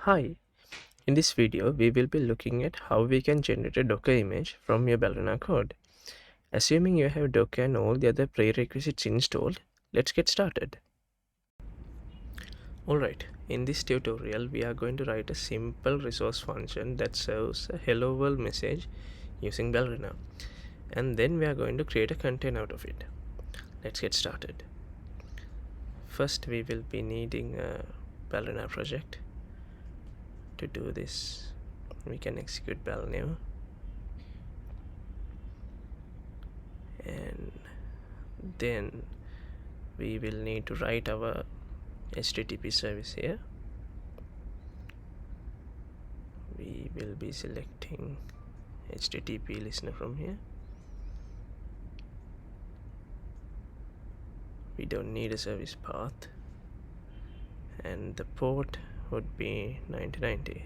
Hi, in this video we will be looking at how we can generate a Docker image from your Ballerina code. Assuming you have Docker and all the other prerequisites installed, let's get started. Alright, in this tutorial we are going to write a simple resource function that serves a hello world message using Ballerina, and then we are going to create a container out of it. Let's get started. First we will be needing a Ballerina project. To do this, we can execute Ballerina and then we will need to write our HTTP service here. We will be selecting HTTP listener from here. We don't need a service path, and the port would be 9090.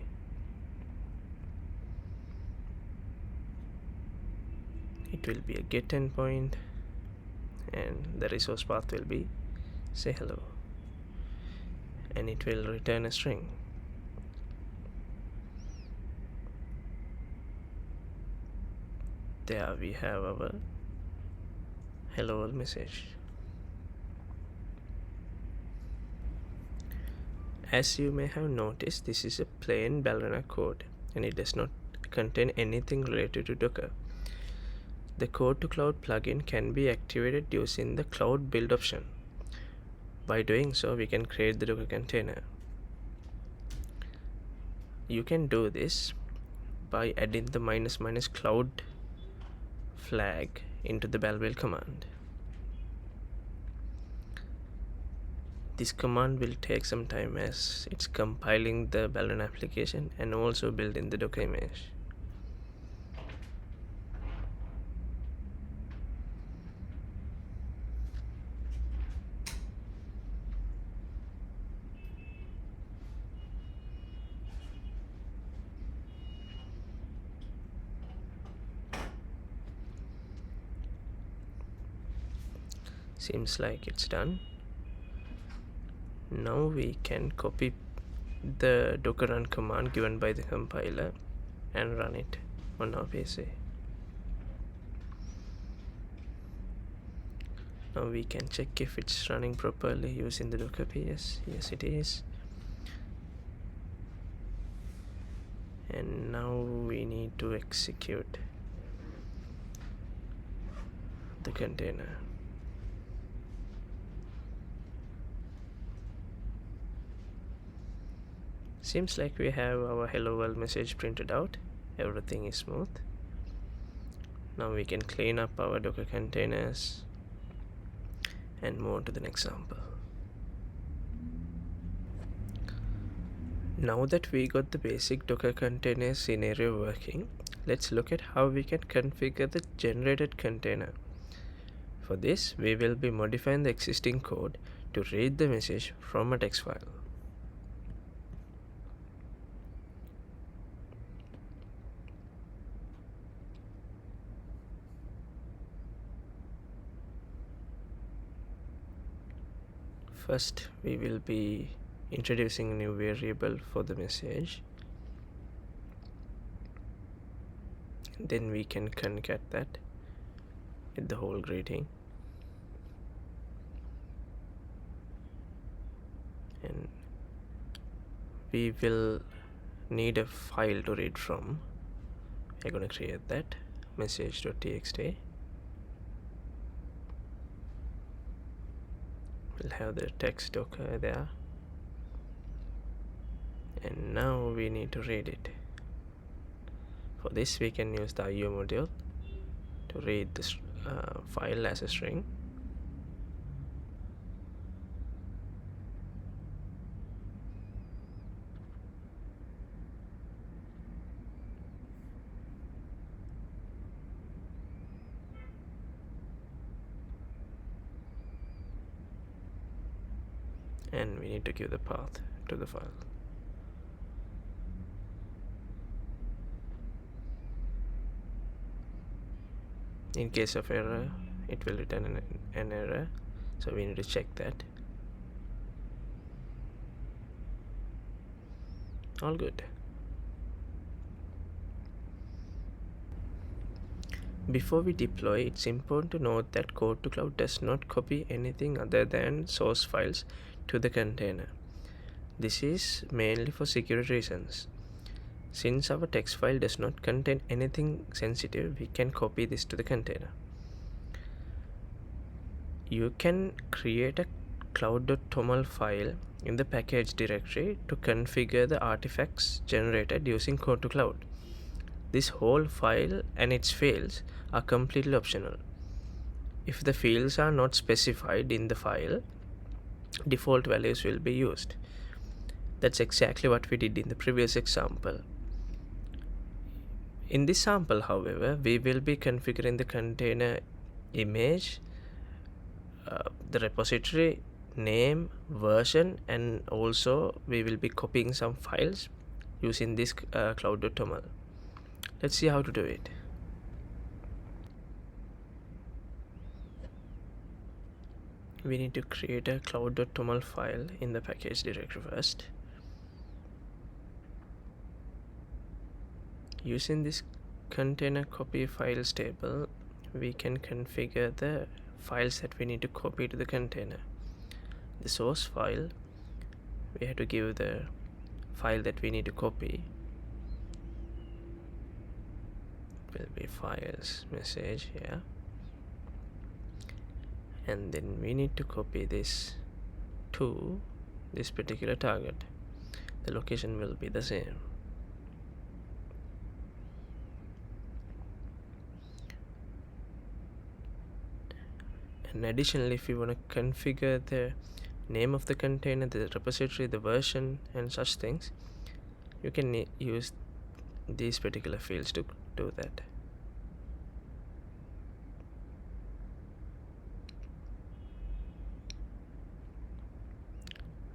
It will be a get endpoint, and the resource path will be say hello, and it will return a string. There we have our hello world message. As you may have noticed, this is a plain Ballerina code and it does not contain anything related to Docker. The Code to Cloud plugin can be activated using the Cloud build option. By doing so, we can create the Docker container. You can do this by adding the ---- cloud flag into the bell command. This command will take some time as it's compiling the Ballerina application and also building the Docker image. Seems like it's done. Now we can copy the docker run command given by the compiler and run it on our PC. Now we can check if it's running properly using the docker ps. Yes, it is. And now we need to execute the container. Seems like we have our hello world message printed out. Everything is smooth. Now we can clean up our Docker containers and move on to the next example. Now that we got the basic Docker container scenario working, let's look at how we can configure the generated container. For this, we will be modifying the existing code to read the message from a text file. First, we will be introducing a new variable for the message. Then we can concat that with the whole greeting. And we will need a file to read from. We're going to create that message.txt. We'll have the text docker there, and now we need to read it. For this, we can use the IO module to read this file as a string. And we need to give the path to the file. In case of error, it will return an error, so we need to check that. All good. Before we deploy, it's important to note that Code to Cloud does not copy anything other than source files to the container. This is mainly for security reasons. Since our text file does not contain anything sensitive, we can copy this to the container. You can create a Cloud.toml file in the package directory to configure the artifacts generated using Code to Cloud. This whole file and its fields are completely optional. If the fields are not specified in the file, default values will be used. That's exactly what we did in the previous example. In this sample, however, we will be configuring the container image, the repository name, version, and also we will be copying some files using this cloud.toml. Let's see how to do it. We need to create a cloud.toml file in the package directory first. Using this container copy files table, we can configure the files that we need to copy to the container. The source file, we have to give the file that we need to copy. It will be files message here, and then we need to copy this to this particular target. The location will be the same. And additionally, if you want to configure the name of the container, the repository, the version, and such things, you can use these particular fields to do that.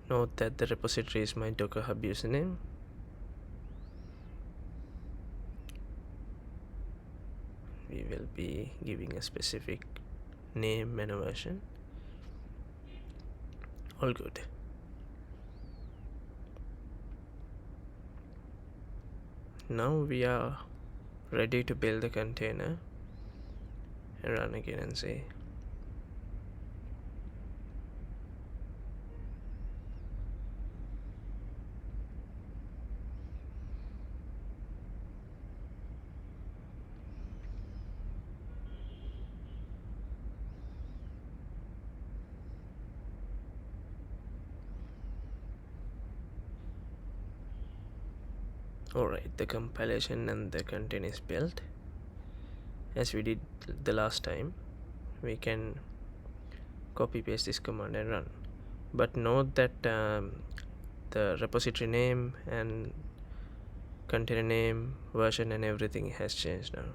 Note that the repository is my Docker Hub username. We will be giving a specific name and a version. All good. Now we are ready to build the container and run again and see. Alright, the compilation and the container is built. As we did the last time, we can copy paste this command and run. But note that the repository name and container name, version, and everything has changed now.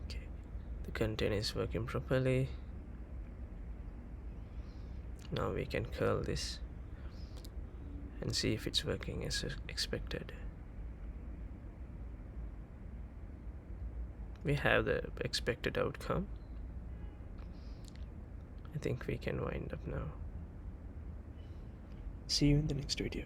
Okay, the container is working properly. Now we can curl this and see if it's working as expected. We have the expected outcome. I think we can wind up now. See you in the next video.